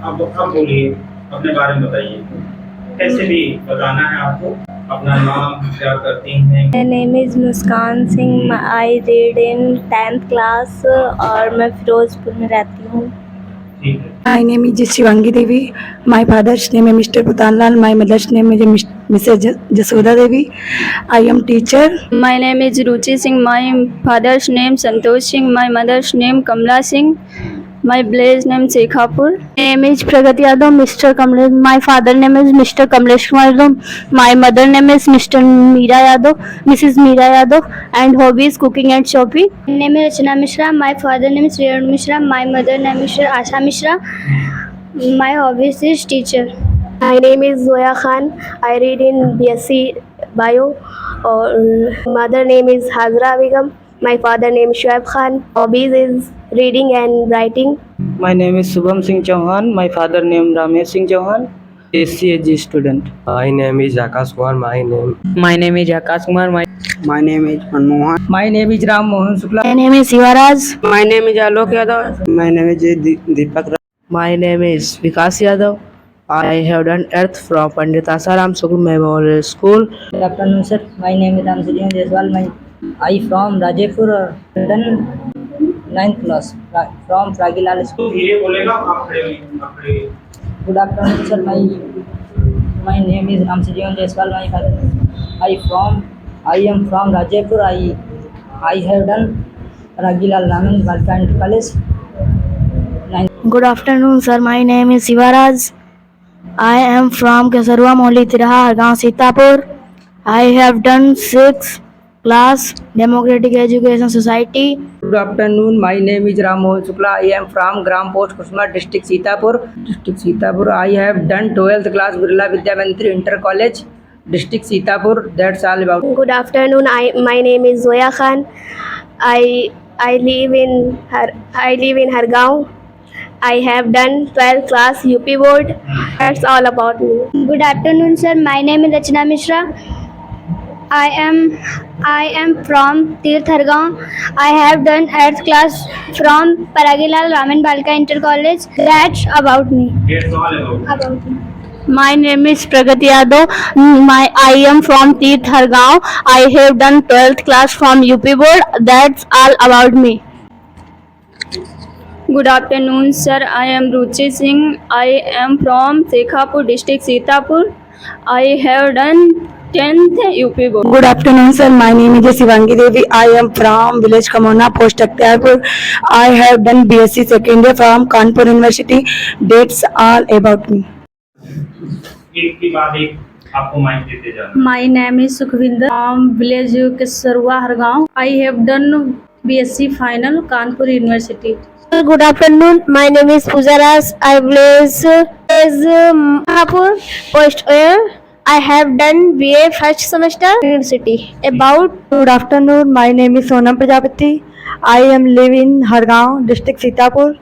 अब बोलिए, अपने बारे में बताइए। कैसे भी बताना है आपको। अपना नाम, क्या करती हैं? My name is Muskan Singh. I read in 10th class और मैं फिरोजपुर में रहती हूँ। ठीक है। My name is Shivangi Devi. My father's name is Mr. Putanlal. My mother's name is Mrs. Jasoda Devi. I am teacher. My name is Ruchi Singh. My father's name Santosh Singh. My mother's name Kamla Singh. My village name Shekhapur. My name is Pragati Yadav. Mr. Kamlesh. My father name is Mr. Kamlesh Kumar Yadav. My mother name is Mr. Meera Yadav, Mrs. Meera Yadav, and hobby is cooking and shopping. My name is Rachna Mishra. My father name is Renu Mishra. My mother name is Asha Mishra. My hobbies is teacher. My name is Zoya Khan. I read in BSc Bio. Mother name is Hazra Begum. My father name is Shoaib Khan. Hobbies is reading and writing. My name is Subham Singh Chauhan. My father name Ramesh Singh Chauhan. SCAG student. My name is Akash Kumar. My name is Akash Kumar. My name is Manmohan. My name is Ram Mohan Shukla. My name is Sivaraj. My name is Alok Yadav. My name is Deepak. My name is Vikas Yadav. I have done earth from Pandit Asaram Sukul Memorial School. Good afternoon, sir. My name is Ramsuriyan Jaiswal. I from Rajepur, done 9th class from Fragilal School. ये बोलेगा आप खड़े होइए। Good afternoon, sir. My name is Ramsuriyan Jaiswal. I am from Rajepur. I have done Fragilal Raman Balkan College. Good afternoon, sir. My name is Sivaraj. I am from Kesarua Mohli Tiraha, Hargaon, Sitapur. I have done 6th class Democratic Education Society. Good afternoon. My name is Ram Mohan Shukla. I am from Gram Post Kusma, District Sitapur. I have done 12th class Birla Vidya Mantri Inter College, District Sitapur. That's all about. Good afternoon. My name is Zoya Khan. I live in Hargaon. I have done 12th class UP board. That's all about me. Good afternoon, sir. My name is Rachna Mishra. I am from Tirth Hargaon. I have done 8th class from Paragilal Raman Balka Inter College. That's about me. It's all about me. My name is Pragati Yadav. I am from Tirth Hargaon. I have done 12th class from UP board. That's all about me. Good afternoon, sir. I am Ruchi Singh. I am from Shekhapur district, Sitapur. I have done 10th UP board. Good afternoon, sir. My name is Shivangi Devi. I am from village Kamona, post Akhtarpur. I have done BSc second year from Kanpur University. That's all about me. एक के बाद एक आपको mic देते जाना। My name is Sukhvinder from village Kesarua, Hargaon. I have done BSc final Kanpur University. Good afternoon. My name is Pooja Ras. I live Mahapur, post Air. I have done BA first semester university. About. Good afternoon. My name is Sonam Prajapati. I am living in Hargaon, district Sitapur.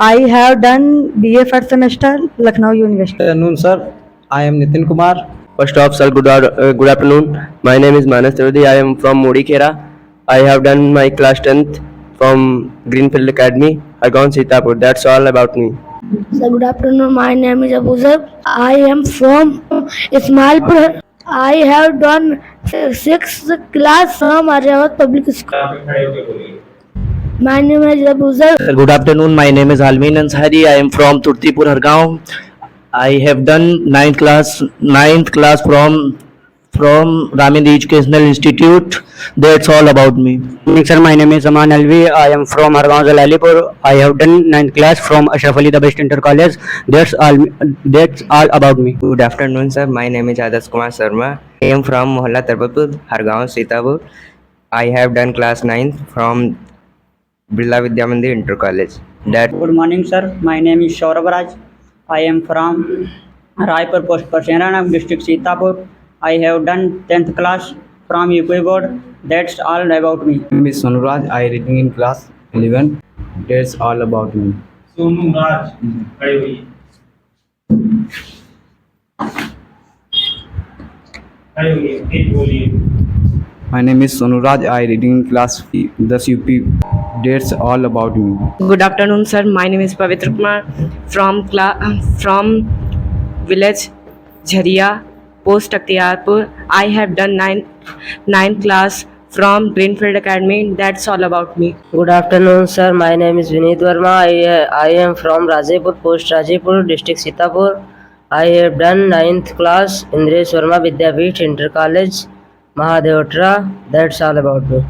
I have done BA first semester, Lucknow University. Good afternoon, sir. I am Nitin Kumar. First off, sir, good afternoon. My name is Manas Trivedi. I am from Modikhera. I have done my class 10th from Greenfield Academy, Hargaon, Sitapur. That's all about me. So good afternoon. My name is Abuzar. I am from Ismailpur. I have done 6th class from Arjawat Public School. आप खड़े होकर बोलिए। My name is Abuzar. Sir, good afternoon. My name is Almin Ansari. I am from Turtipur, Hargaon. I have done 9th class from Ramindra Educational Institute. That's all about me. Sir, my name is Aman Alvi. I am from Hargaon, Jalalipur. I have done 9th class from Ashraf Ali the Best Inter College. That's all about me. Good afternoon, sir. My name is Adas Kumar Sharma. I am from Mohalla Tarbapur, Hargaon, Sitapur. I have done class 9th from Birla Vidya Mandir Inter College. Good morning, sir. My name is Saurabh Raj. I am from Raipur, post Parsenana, district Sitapur. I have done 10th class from UP board. That's all about me. My name is Sonuraj. I reading in class 11. That's all about me. Sonu राज खड़े होइए। खड़े होइए, तेज बोलिए। My name is Sonuraj. I reading in class 10 UP That's all about me. Good afternoon, sir. My name is Pavitra Kumar from village Jharia, post Akhtiarpur. I have done ninth class from Greenfield Academy. That's all about me. Good afternoon, sir. My name is Vineet Verma. I am from Rajepur, post Rajepur, district Sitapur. I have done 9th class Indresh Verma Vidyapeeth Inter College, Mahadevatra. That's all about me.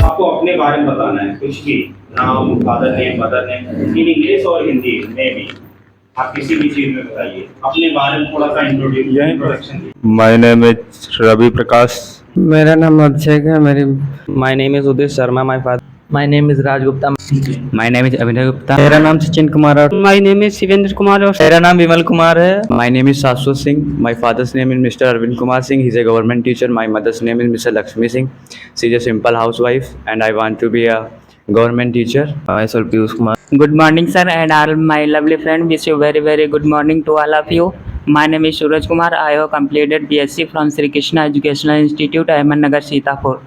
आपको अपने बारे में बताना है कुछ भी, नाम, father name, mother name, in English और हिंदी में भी, आप किसी भी चीज में बताइए अपने बारे में थोड़ा सा इंट्रोडक्शन दीजिए। My name is Ravi Prakash. मेरा नाम अभिषेक है. My name is Udit Sharma. My name is Raj Gupta. My name is Abhinay Gupta. मेरा नाम सचिन कुमार है. My name is Shivendra Kumar और मेरा नाम विमल कुमार है. My name is Shashwat Singh. My father's name is Mr. Arvind Kumar Singh. He's a government teacher. My mother's name is Mr. Lakshmi Singh. She's a simple housewife and I want to be a government teacher. Myself Piyush Kumar. Good morning, sir, and all my lovely friends. Wish you very, very good morning to all of you. My name is Suraj Kumar. I have completed BSc from Sri Krishna Educational Institute, Ahmed Nagar, Sitapur.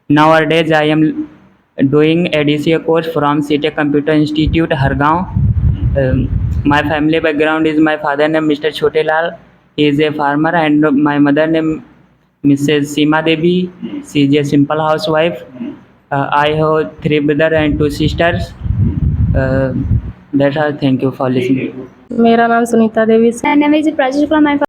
Nowadays, I am doing ADCA course from CTech Computer Institute, Hargaon. My family background is my father name Mr. Chote Lal. He is a farmer, and my mother name Mrs. Seema Devi. She is a simple housewife. I have 3 brothers and 2 sisters. That's all. Thank you for listening. मेरा नाम Sunita Devi. My name is Prajesh Kumar. My